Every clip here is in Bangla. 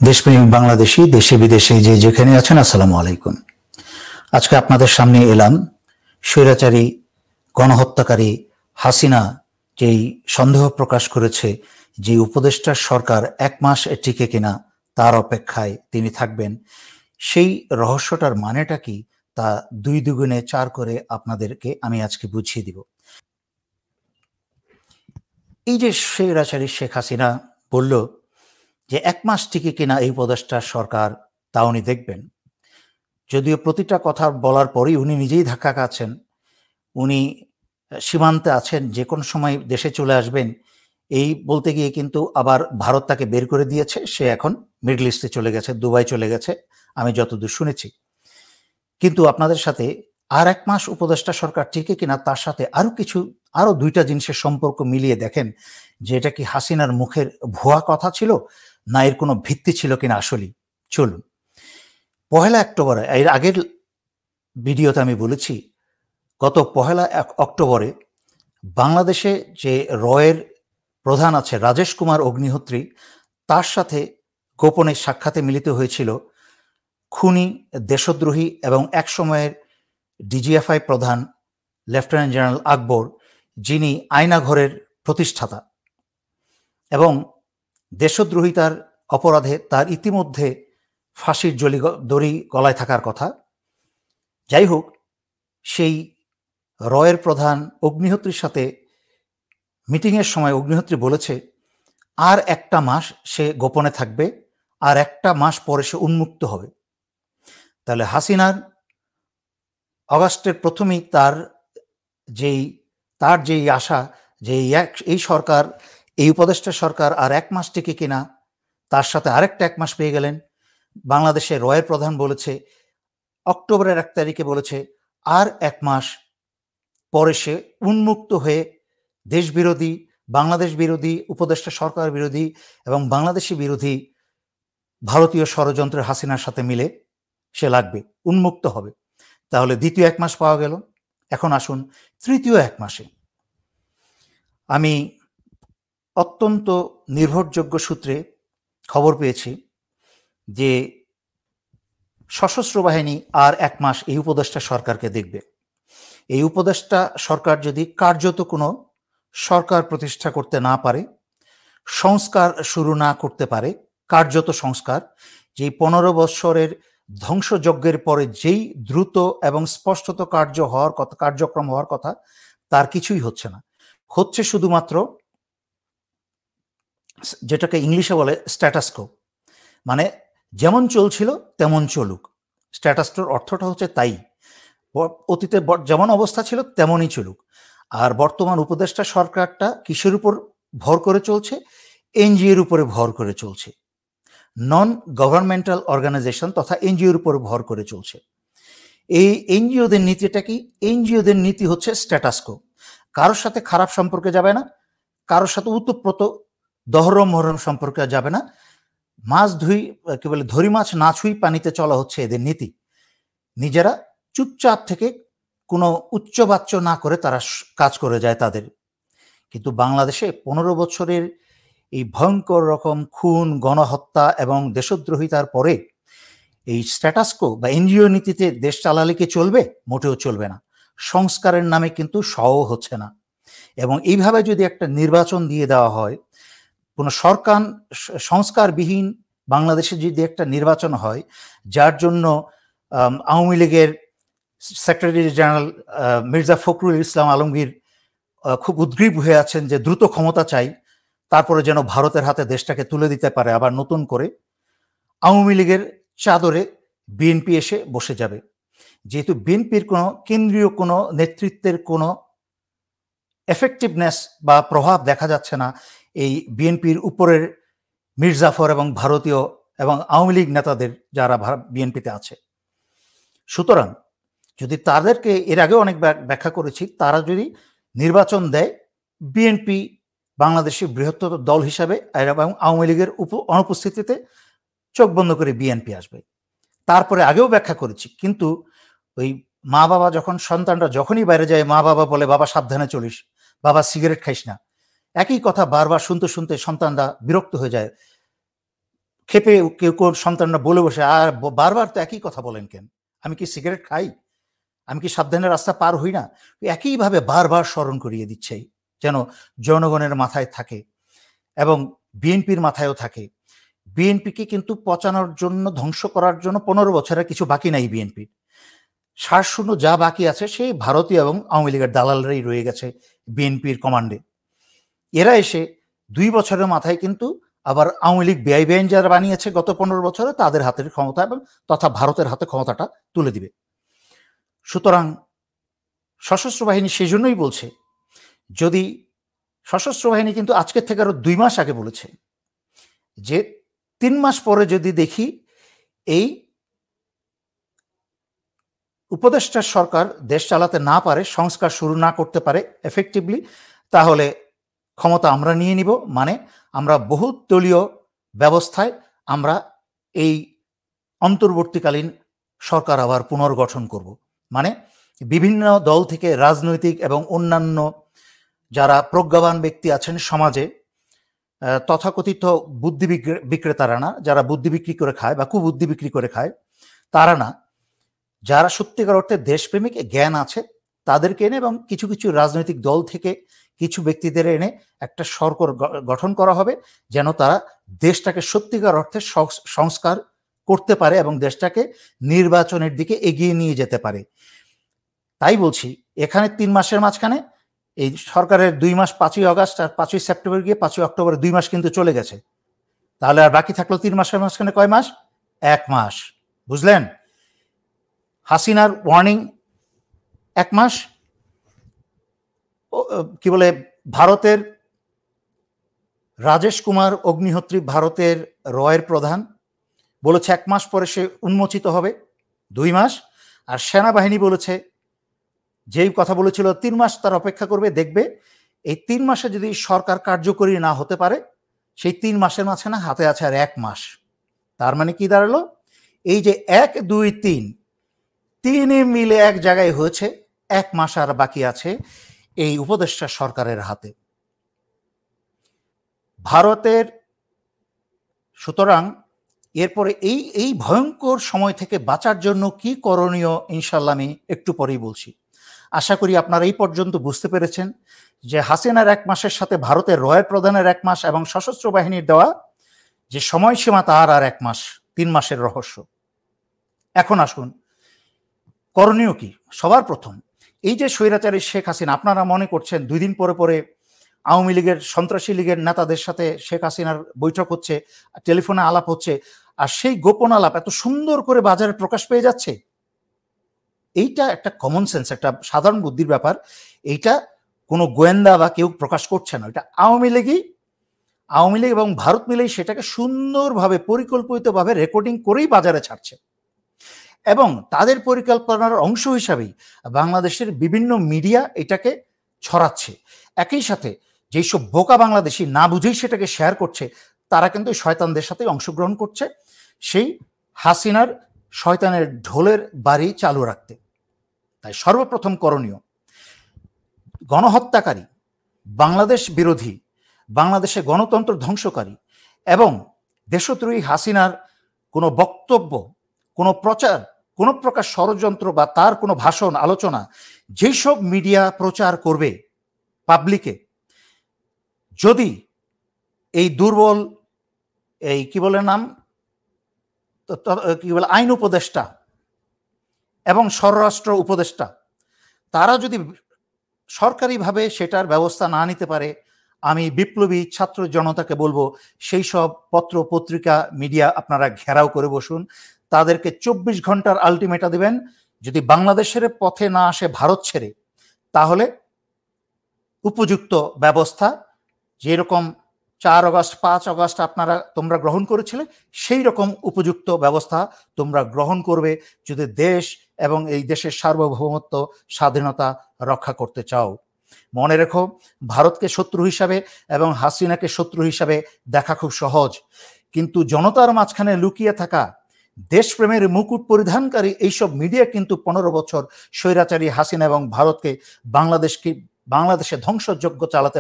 দেশপ্রেমিক বাংলাদেশী দেশে বিদেশে যে যেখানে আছেন, আসসালামু আলাইকুম। আজকে আপনাদের সামনে এলাম স্বৈরাচারী গণহত্যাকারী হাসিনা যেই সন্দেহ প্রকাশ করেছে যে উপদেষ্টার সরকার 1 মাস টিকে কিনা তার অপেক্ষায় তিনি থাকবেন, সেই রহস্যটার মানেটা কি তা 2 দুগুণে 4 করে আপনাদেরকে আমি আজকে বুঝিয়ে দিব। এই যে স্বৈরাচারী শেখ হাসিনা বলল যে 1 মাস টিকে কিনা এই উপদেষ্টার সরকার, তা উনি দেখবেন। যদিও প্রতিটা কথা বলার পরই উনি নিজেই ধাক্কা খাচ্ছেন। উনি সীমান্তে আছেন, যে কোনো সময় দেশে চলে আসবেন, এই বলতে গিয়ে কিন্তু আবার ভারত তাকে বের করে দিয়েছে। সে এখন মিডল ইস্টে চলে গেছে, দুবাই চলে গেছে, আমি যতদূর শুনেছি। কিন্তু আপনাদের সাথে আর 1 মাস উপদেষ্টা সরকার টিকে কিনা তার সাথে আরো 2টা জিনিসের সম্পর্ক মিলিয়ে দেখেন যে এটা কি হাসিনার মুখের ভুয়া কথা ছিল না এর কোনো ভিত্তি ছিল কিনা আসলেই। চলুন, 1 অক্টোবরে, এর আগের ভিডিওতে আমি বলেছি, গত 1 অক্টোবরে বাংলাদেশে যে রয়ের প্রধান আছে রাজেশ কুমার অগ্নিহোত্রী, তার সাথে গোপনে সাক্ষাতে মিলিত হয়েছিল খুনি, দেশদ্রোহী এবং একসময়ের ডিজিএফআই প্রধান লেফটেন্যান্ট জেনারেল আকবর, যিনি আয়নাঘরের প্রতিষ্ঠাতা, এবং দেশদ্রোহিতার অপরাধে তার ইতিমধ্যে ফাঁসির দড়ি গলায় থাকার কথা। যাই হোক, সেই রয়ের প্রধান অগ্নিহোত্রীর সাথে মিটিংয়ের সময় অগ্নিহোত্রী বলেছে আর 1টা মাস সে গোপনে থাকবে, আর 1টা মাস পরে সে উন্মুক্ত হবে। তাহলে হাসিনার অগাস্টের প্রথমেই তার যেই আশা যে এই সরকার, এই উপদেষ্টা সরকার আর 1 মাস টিকে কিনা, তার সাথে আরেকটা 1 মাস পেয়ে গেলেন। বাংলাদেশের রয়ের প্রধান বলেছে অক্টোবরের 1 তারিখে বলেছে আর 1 মাস পরে সে উন্মুক্ত হয়ে দেশ বিরোধী, বাংলাদেশ বিরোধী, উপদেষ্টা সরকার বিরোধী এবং বাংলাদেশি বিরোধী ভারতীয় ষড়যন্ত্রের হাসিনার সাথে মিলে সে লাগবে, উন্মুক্ত হবে। তাহলে দ্বিতীয় 1 মাস পাওয়া গেল। এখন আসুন তৃতীয় 1 মাসে। আমি অত্যন্ত নির্ভরযোগ্য সূত্রে খবর পেয়েছি যে সশস্ত্র বাহিনী আর 1 মাস এই উপদেষ্টা সরকারকে দেখবে। এই উপদেষ্টা সরকার যদি কার্যত কোনো সরকার প্রতিষ্ঠা করতে না পারে, সংস্কার শুরু না করতে পারে, কার্যত সংস্কার, যেই 15 বৎসরের ধ্বংসযজ্ঞের পরে যেই দ্রুত এবং স্পষ্টত কার্যক্রম হওয়ার কথা, তার কিছুই হচ্ছে না। হচ্ছে শুধুমাত্র যেটাকে ইংলিশে বলে স্ট্যাটাসকো, মানে যেমন চলছিল তেমন চলুক। স্ট্যাটাসকোর অর্থটা হচ্ছে তাই, অতীতে যেমন অবস্থা ছিল তেমনই চলুক। আর বর্তমান উপদেষ্টা সরকারটা কিসের উপর ভর করে চলছে? এনজিওর উপরে ভর করে চলছে, নন গভর্নমেন্টাল অর্গানাইজেশন তথা এনজিওর উপরে ভর করে চলছে। এই এনজিওদের নীতিটা কি? এনজিওদের নীতি হচ্ছে স্ট্যাটাসকো। কারোর সাথে খারাপ সম্পর্কে যাবে না, কারোর সাথে উতপ্রোত দহরম মহরম সম্পর্কে যাবে না, ধরি মাছ না ছুঁই পানিতে চলা হচ্ছে এদের নীতি। নিজেরা চুপচাপ থেকে কোনো উচ্চবাচ্য না করে তারা কাজ করে যায় তাদের। কিন্তু বাংলাদেশে 15 বছরের এই ভয়ঙ্কর রকম খুন, গণহত্যা এবং দেশদ্রোহিতার পরে এই স্ট্যাটাসকো বা এনজিও নীতিতে দেশ চালালে কি চলবে? মোটেও চলবে না। সংস্কারের নামে কিন্তু হচ্ছে না। এবং এইভাবে যদি একটা নির্বাচন দিয়ে দেওয়া হয়, কোনো সংস্কারবিহীন বাংলাদেশে যদি একটা নির্বাচন হয়, যার জন্য আওয়ামী লীগের সেক্রেটারি জেনারেল মির্জা ফখরুল ইসলাম আলমগীর খুব উদ্গ্রীব হয়ে আছেন যে দ্রুত ক্ষমতা চাই, তারপরে যেন ভারতের হাতে দেশটাকে তুলে দিতে পারে আবার নতুন করে, আওয়ামী লীগের চাদরে বিএনপি এসে বসে যাবে। যেহেতু বিএনপির কোনো কেন্দ্রীয় কোনো নেতৃত্বের কোনো এফেক্টিভনেস বা প্রভাব দেখা যাচ্ছে না এই বিএনপির উপরের মির্জাফর এবং ভারতীয় এবং আওয়ামী লীগ নেতাদের যারা বিএনপিতে আছে। সুতরাং যদি তাদেরকে, এর আগেও অনেক ব্যাখ্যা করেছি, তারা যদি নির্বাচন দেয়, বিএনপি বাংলাদেশের বৃহত্তর দল হিসাবে এবং আওয়ামী লীগের অনুপস্থিতিতে চোখ বন্ধ করে বিএনপি আসবে। তারপরে আগেও ব্যাখ্যা করেছি, কিন্তু ওই মা বাবা সন্তানরা যখনই বাইরে যায়, মা বাবা বলে বাবা সাবধানে চলিস, বাবা সিগারেট খাইস না, একই কথা বারবার শুনতে শুনতে সন্তানরা বিরক্ত হয়ে যায়। ক্ষেপে কেউ কেউ সন্তানরা বলে বসে, আর বারবার তো একই কথা বলেন কেন? আমি কি সিগারেট খাই? আমি কি সাবধানে রাস্তা পার হই না? একইভাবে বারবার স্মরণ করিয়ে দিচ্ছে, যেন জনগণের মাথায় থাকে এবং বিএনপির মাথায়ও থাকে। বিএনপিকে কিন্তু পচানোর জন্য, ধ্বংস করার জন্য 15 বছরের কিছু বাকি নাই বিএনপির। শ্বাসশূন্য যা বাকি আছে সেই ভারতীয় এবং আওয়ামী লীগের দালালরাই রয়ে গেছে বিএনপির কমান্ডে। এরা এসে 2 বছরের মাথায় কিন্তু আবার আওয়ামী লীগ বেআইন যারা বানিয়েছে গত 15 বছরে, তাদের হাতের ক্ষমতা এবং তথা ভারতের হাতে ক্ষমতাটা তুলে দিবে। সুতরাং সশস্ত্র বাহিনী সেজন্যই বলছে, যদি সশস্ত্র বাহিনী কিন্তু আজকের থেকে আরো 2 মাস আগে বলেছে যে 3 মাস পরে যদি দেখি এই উপদেষ্টা সরকার দেশ চালাতে না পারে, সংস্কার শুরু না করতে পারে এফেক্টিভলি, তাহলে ক্ষমতা আমরা নিয়ে নিব। মানে আমরা বহুদলীয় ব্যবস্থায় আমরা এই অন্তর্বর্তীকালীন সরকার আবার পুনর্গঠন করব। মানে বিভিন্ন দল থেকে রাজনৈতিক এবং অন্যান্য যারা প্রজ্ঞাবান ব্যক্তি আছেন সমাজে, তথাকথিত বুদ্ধি বিক্রেতারা না, যারা বুদ্ধি বিক্রি করে খায় বা কুবুদ্ধি বিক্রি করে খায় তারা না, যারা সত্যিকার অর্থে দেশপ্রেমিক জ্ঞান আছে তাদেরকে এনে এবং কিছু কিছু রাজনৈতিক দল থেকে কিছু ব্যক্তিদের এনে একটা সরকার গঠন করা হবে, যেন তারা দেশটাকে সত্যিকার অর্থে সংস্কার করতে পারে এবং দেশটাকে নির্বাচনের দিকে এগিয়ে নিয়ে যেতে পারে। তাই বলছি, এখানে 3 মাসের মাঝখানে এই সরকারের 2 মাস, 5ই আগস্ট আর 5ই সেপ্টেম্বর গিয়ে 5ই অক্টোবর 2 মাস কিন্তু চলে গেছে। তাহলে আর বাকি থাকলো 3 মাসের মাঝখানে কয় মাস? 1 মাস। বুঝলেন? হাসিনার ওয়ার্নিং 1 মাস, কি বলে, ভারতের রাজেশ কুমার অগ্নিহোত্রী, ভারতের রয়ের প্রধান, বলেছে 1 মাস পরে সে উন্মোচিত হবে, 2 মাস। আর সেনাবাহিনী বলেছে, যেই কথা বলেছিল 3 মাস তার অপেক্ষা করবে, দেখবে এই 3 মাসে যদি সরকার কার্যকরী না হতে পারে, সেই 3 মাসের মাঝখানে হাতে আছে আর 1 মাস। তার মানে কি দাঁড়ালো? এই যে 1, 2, 3 মিলে এক জায়গায় হয়েছে, 1 মাস আর বাকি আছে এই উপদেষ্টা সরকারের হাতে ভারতের। সুতরাং এরপরে এই ভয়ঙ্কর সময় থেকে বাঁচার জন্য কি করণীয়, ইনশাল্লাহ আমি একটু পরেই বলছি। আশা করি আপনারা এই পর্যন্ত বুঝতে পেরেছেন যে হাসিনার 1 মাসের সাথে ভারতের রয়ের প্রধানের 1 মাস এবং সশস্ত্র বাহিনীর দেওয়া যে সময়সীমা তার আর 1 মাস, 3 মাসের রহস্য। এখন আসুন করণীয় কি। সবার প্রথম, এই যে স্বৈরাচারী শেখ হাসিনা, আপনারা মনে করছেন 2 দিন পরে পরে আওয়ামী লীগের, সন্ত্রাসী লীগের নেতাদের সাথে শেখ হাসিনার বৈঠক হচ্ছে, টেলিফোনে আলাপ হচ্ছে, আর সেই গোপন আলাপ এত সুন্দর করে বাজারে প্রকাশ পেয়ে যাচ্ছে। এইটা একটা কমন সেন্স, একটা সাধারণ বুদ্ধির ব্যাপার। এইটা কোনো গোয়েন্দা বা কেউ প্রকাশ করছে না, এটা আওয়ামী লীগ এবং ভারত মিলেই সেটাকে সুন্দরভাবে পরিকল্পিতভাবে রেকর্ডিং করেই বাজারে ছাড়ছে এবং তাদের পরিকল্পনার অংশ হিসাবেই বাংলাদেশের বিভিন্ন মিডিয়া এটাকে ছড়াচ্ছে। একই সাথে যেসব বোকা বাংলাদেশি না বুঝেই সেটাকে শেয়ার করছে, তারা কিন্তু শয়তানদের সাথে অংশগ্রহণ করছে সেই হাসিনার শয়তানের ঢোলের বাড়ি চালু রাখতে। তাই সর্বপ্রথম করণীয়, গণহত্যাকারী, বাংলাদেশ বিরোধী, বাংলাদেশে গণতন্ত্র ধ্বংসকারী এবং দেশদ্রোহী হাসিনার কোনো বক্তব্য, কোনো প্রচার, কোনো প্রকার ষড়যন্ত্র বা তার কোনো ভাষণ, আলোচনা যেসব মিডিয়া প্রচার করবে পাবলিকে, যদি এই দুর্বল, এই কি বলে নাম, কি বলে, আইন উপদেষ্টা এবং স্বরাষ্ট্র উপদেষ্টা, তারা যদি সরকারিভাবে সেটার ব্যবস্থা না নিতে পারে, আমি বিপ্লবী ছাত্র জনতাকে বলবো সেই সব পত্র পত্রিকা মিডিয়া আপনারা ঘেরাও করে বসুন, তাদেরকে 24 ঘন্টার আলটিমেটা দিবেন। যদি বাংলাদেশের পথে না আসে ভারত ছেড়ে, তাহলে উপযুক্ত ব্যবস্থা, যেরকম 4 আগস্ট 5 আগস্ট তোমরা গ্রহণ করেছিলে, সেই রকম উপযুক্ত ব্যবস্থা তোমরা গ্রহণ করবে যদি দেশ এবং এই দেশের সার্বভৌমত্ব, স্বাধীনতা রক্ষা করতে চাও। মনে রেখো, ভারতকে শত্রু হিসাবে এবং হাসিনাকে শত্রু হিসাবে দেখা খুব সহজ, কিন্তু জনতার মাঝখানে লুকিয়ে থাকা দেশপ্রেমের মুকুট পরিধানকারী এইসব মিডিয়া কিন্তু 15 বছর স্বৈরাচারী হাসিনা এবং ভারতকে বাংলাদেশে ধ্বংসযজ্ঞ চালাতে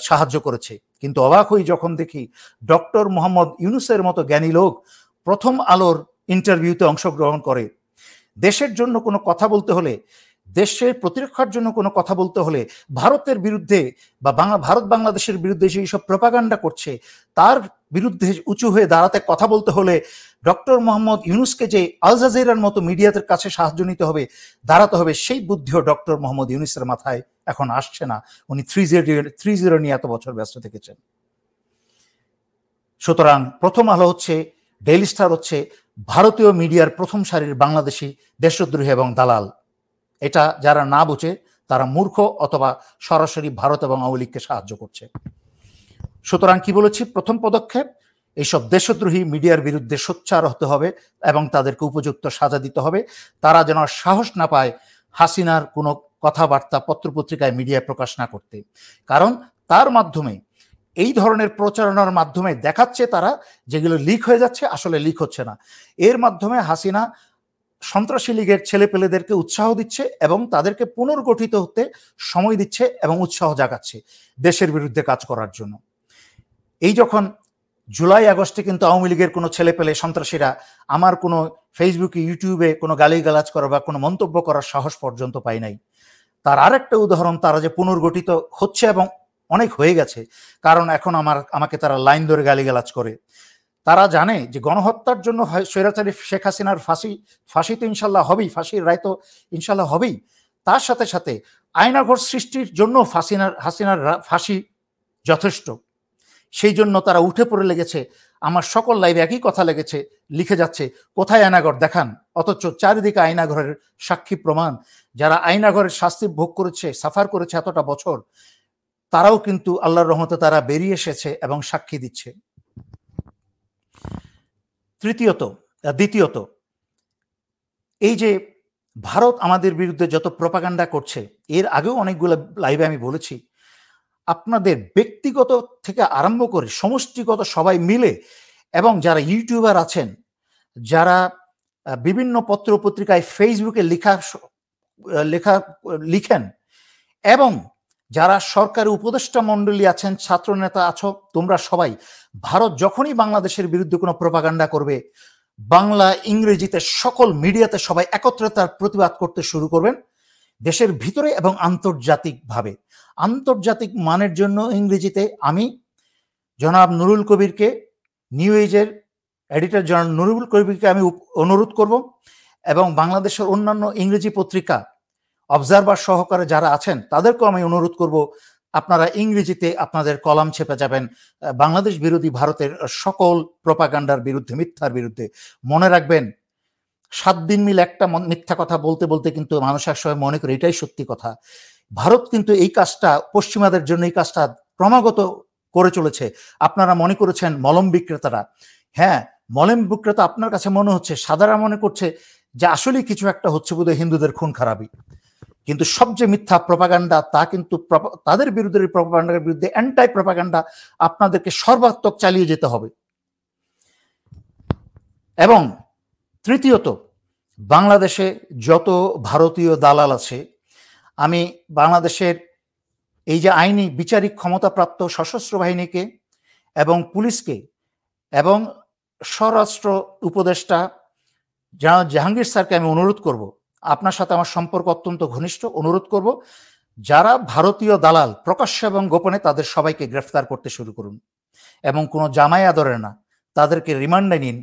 সাহায্য করেছে। কিন্তু অবাক হই যখন দেখি ডক্টর মোহাম্মদ ইউনূসের মতো জ্ঞানী লোক প্রথম আলোর ইন্টারভিউতে অংশগ্রহণ করে। দেশের জন্য কোনো কথা বলতে হলে, দেশের প্রতিরক্ষার জন্য কোনো কথা বলতে হলে, ভারতের বিরুদ্ধে বা ভারত বাংলাদেশের বিরুদ্ধে যে সব প্রপাগান্ডা করছে তার বিরুদ্ধে উঁচু হয়ে দাঁড়াতে কথা বলতে হলে ডক্টর মোহাম্মদ ইউনূসকে যে আল জাজিরার মতো মিডিয়াদের কাছে সাহায্য নিতে হবে, দাঁড়াতে হবে, সেই বুদ্ধিও ডক্টর মোহাম্মদ ইউনূসের মাথায় এখন আসছে না। উনি 3-0 নিয়ে এত বছর ব্যস্ত থেকেছেন। সুতরাং প্রথম আলো হচ্ছে, ডেইলি স্টার হচ্ছে ভারতীয় মিডিয়ার প্রথম সারির বাংলাদেশি দেশদ্রোহী এবং দালাল। এটা যারা না বুঝে তারা মূর্খ অথবা সরাসরি ভারত এবং আওয়ামী লীগকে সাহায্য করছে। সুতরাং কি বলেছি, প্রথম পদক্ষেপ এইসব দেশদ্রোহী মিডিয়ার বিরুদ্ধে সোচ্চার হতে হবে এবং তাদেরকে উপযুক্ত সাজা দিতে হবে। তারা যেন সাহস না পায় হাসিনার কোনো কথাবার্তা পত্রপত্রিকায় মিডিয়ায় প্রকাশ না করতে, কারণ তার মাধ্যমে, এই ধরনের প্রচারণার মাধ্যমে দেখাচ্ছে তারা যেগুলো লিক হয়ে যাচ্ছে আসলে লিক হচ্ছে না। এর মাধ্যমে হাসিনা সন্ত্রাসী লীগের ছেলেপেলেদেরকে উৎসাহ দিচ্ছে এবং তাদেরকে পুনর্গঠিত হতে সময় দিচ্ছে এবং উৎসাহ জাগাচ্ছে দেশের বিরুদ্ধে কাজ করার জন্য। এই যখন জুলাই আগস্টে কিন্তু আওয়ামী লীগের কোনো ছেলেপেলে সন্ত্রাসীরা আমার কোনো ফেসবুকে ইউটিউবে কোনো গালিগালাজ করা বা কোনো মন্তব্য করার সাহস পর্যন্ত পায় নাই। তার আরেকটা উদাহরণ, তারা যে পুনর্গঠিত হচ্ছে এবং অনেক হয়ে গেছে, কারণ এখন আমাকে তারা লাইন ধরে গালিগালাজ করে। তারা জানে যে গণহত্যার জন্য স্বৈরাচারী শেখ হাসিনার ফাঁসি তো ইনশাল্লাহ হবেই, ফাঁসির রায় তো ইনশাল্লাহ হবেই, তার সাথে সাথে আয়নাঘর সৃষ্টির জন্য হাসিনার ফাঁসি যথেষ্ট। সেই জন্য তারা উঠে পড়ে লেগেছে। আমার সকল লাইভে একই কথা লেগেছে, লিখে যাচ্ছে কোথায় আয়নাঘর দেখান, অথচ চারিদিকে আয়নাঘরের সাক্ষী প্রমাণ। যারা আয়নাঘরের শাস্তি ভোগ করেছে, সাফার করেছে এতটা বছর, তারাও কিন্তু আল্লাহর রহমতে তারা বেরিয়ে এসেছে এবং সাক্ষী দিচ্ছে। দ্বিতীয়ত, এই যে ভারত আমাদের বিরুদ্ধে যত প্রপাগান্ডা করছে, এর আগেও অনেকগুলো লাইভে আমি বলেছি, আপনাদের ব্যক্তিগত থেকে আরম্ভ করে সমষ্টিগত সবাই মিলে, এবং যারা ইউটিউবার আছেন, যারা বিভিন্ন পত্র পত্রিকায় ফেসবুকে লিখেন, এবং যারা সরকারি উপদেষ্টা মণ্ডলী আছেন, ছাত্র নেতা আছো, তোমরা সবাই ভারত যখনই বাংলাদেশের বিরুদ্ধে কোনো প্রপাগান্ডা করবে, বাংলা ইংরেজিতে সকল মিডিয়াতে সবাই একত্রে তার প্রতিবাদ করতে শুরু করবেন, দেশের ভিতরে এবং আন্তর্জাতিকভাবে। আন্তর্জাতিক মানের জন্য ইংরেজিতে আমি জনাব নুরুল কবিরকে, নিউ এজের এডিটর জনাব নুরুল কবিরকে আমি অনুরোধ করব, এবং বাংলাদেশের অন্যান্য ইংরেজি পত্রিকা অবজারভার সহকারে যারা আছেন তাদেরকেও আমি অনুরোধ করব, আপনারা ইংরেজিতে আপনাদের কলাম ছেপে যাবেন বাংলাদেশ বিরোধী ভারতের সকল প্রপাগান্ডার বিরুদ্ধে, মিথ্যার বিরুদ্ধে। মনে রাখবেন, 7 দিন মিলে একটা মিথ্যা কথা বলতে বলতে কিন্তু মানুষ একসময় মনে করে এটাই সত্যি কথা। ভারত কিন্তু এই কাজটা, পশ্চিমাদের জন্য এই কাজটা ক্রমাগত করে চলেছে। আপনারা মনে করেছেন মলম বিক্রেতারা, হ্যাঁ মলম বিক্রেতা আপনার কাছে মনে হচ্ছে, সাদারা মনে করছে যে আসলে কিছু একটা হচ্ছে, বোধহয় হিন্দুদের খুন খারাপই। কিন্তু সবচেয়ে মিথ্যা প্রপাগান্ডা, তা কিন্তু তাদের বিরুদ্ধে প্রপাগান্ডার বিরুদ্ধে অ্যান্টাই প্রপাগান্ডা আপনাদেরকে সর্বাত্মক চালিয়ে যেতে হবে। এবং তৃতীয়ত, বাংলাদেশে যত ভারতীয় দালাল আছে, আমি বাংলাদেশের এই যে আইনি বিচারিক ক্ষমতাপ্রাপ্ত সশস্ত্র বাহিনীকে এবং পুলিশকে এবং স্বরাষ্ট্র উপদেষ্টা জাহাঙ্গীর স্যারকে আমি অনুরোধ করব, আপনার সাথে আমার সম্পর্ক অত্যন্ত ঘনিষ্ঠ, অনুরোধ করব যারা ভারতীয় দালাল প্রকাশ্য এবং গোপনে, তাদের সবাইকে গ্রেফতার করতে শুরু করুন এবং কোনো জামাই আদরে না, তাদেরকে রিমান্ডে নিন।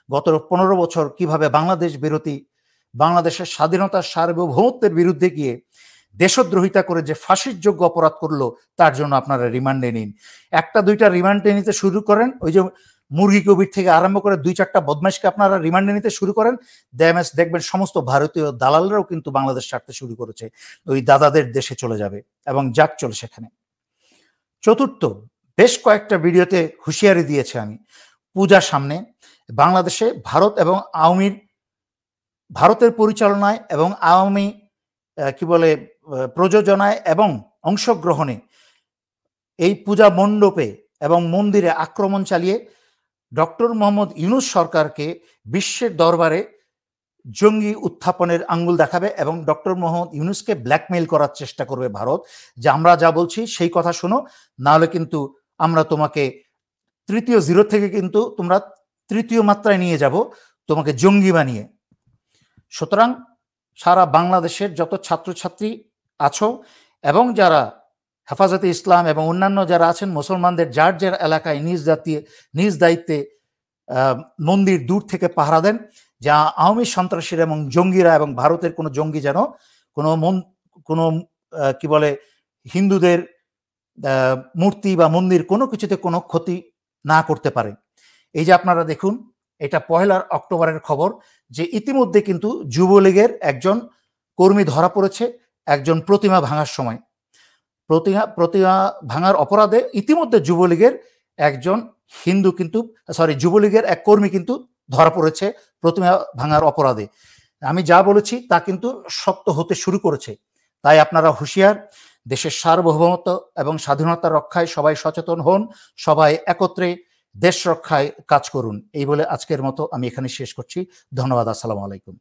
গত 15 বছর কিভাবে বাংলাদেশ বিরোধী, বাংলাদেশের স্বাধীনতার সার্বভৌমত্বের বিরুদ্ধে গিয়ে দেশদ্রোহিতা করে যে ফাঁসির যোগ্য অপরাধ করলো, তার জন্য আপনারা রিমান্ডে নিন। 1-2টা রিমান্ডে নিতে শুরু করেন, ওই যে মুরগি কবির থেকে আরম্ভ করে 2-4টা বদমাইশকে আপনারা রিমান্ডে নিতে শুরু করেন, দেখবেন সমস্ত ভারতীয় দালালরাও কিন্তু বাংলাদেশ ছাড়তে শুরু করেছে, ওই দাদাদের দেশে চলে যাবে এবং যাক চলে সেখানে। চতুর্থ, বেশ কয়েকটা ভিডিওতে হুঁশিয়ারি দিয়েছে আমি, পূজার সামনে বাংলাদেশে ভারত এবং ভারতের পরিচালনায় এবং আওয়ামী প্রযোজনায় এবং অংশগ্রহণে এই পূজা মণ্ডপে এবং মন্দিরে আক্রমণ চালিয়ে ডক্টর মোহাম্মদ ইউনূস সরকারকে বিশ্বের দরবারে জঙ্গি উত্থাপনের আঙ্গুল দেখাবে এবং ডক্টর মোহাম্মদ ইউনূসকে ব্ল্যাকমেইল করার চেষ্টা করবে ভারত, যে আমরা যা বলছি সেই কথা শোনো, নাহলে কিন্তু আমরা তোমাকে তৃতীয় জিরো থেকে কিন্তু তোমরা তৃতীয় মাত্রায় নিয়ে যাব, তোমাকে জঙ্গি বানিয়ে। সুতরাং সারা বাংলাদেশের যত ছাত্রছাত্রী আছো এবং যারা হেফাজতে ইসলাম এবং অন্যান্য যারা আছেন মুসলমানদের যার যার এলাকায় নিজ দায়িত্বে মন্দির দূর থেকে পাহারা দেন, যা আওয়ামী সন্ত্রাসীরা এবং জঙ্গিরা এবং ভারতের কোনো জঙ্গি যেন কোনো কি বলে হিন্দুদের মূর্তি বা মন্দির কোনো কিছুতে কোনো ক্ষতি না করতে পারে। এই যে আপনারা দেখুন, এটা 1 অক্টোবরের খবর যে ইতিমধ্যে কিন্তু যুবলীগের একজন কর্মী ধরা পড়েছে একজন প্রতিমা ভাঙার সময়। প্রতিমা ভাঙার অপরাধে ইতিমধ্যে যুবলীগের একজন যুবলীগের এক কর্মী কিন্তু ধরা পড়েছে প্রতিমা ভাঙার অপরাধে। আমি যা বলেছি তা কিন্তু সত্য হতে শুরু করেছে। তাই আপনারা হুঁশিয়ার, দেশের সার্বভৌমত্ব এবং স্বাধীনতা রক্ষায় সবাই সচেতন হন, সবাই একত্রে দেশ রক্ষায় কাজ করুন। এই বলে আজকের মতো আমি এখানে শেষ করছি। ধন্যবাদ। আসসালামু আলাইকুম।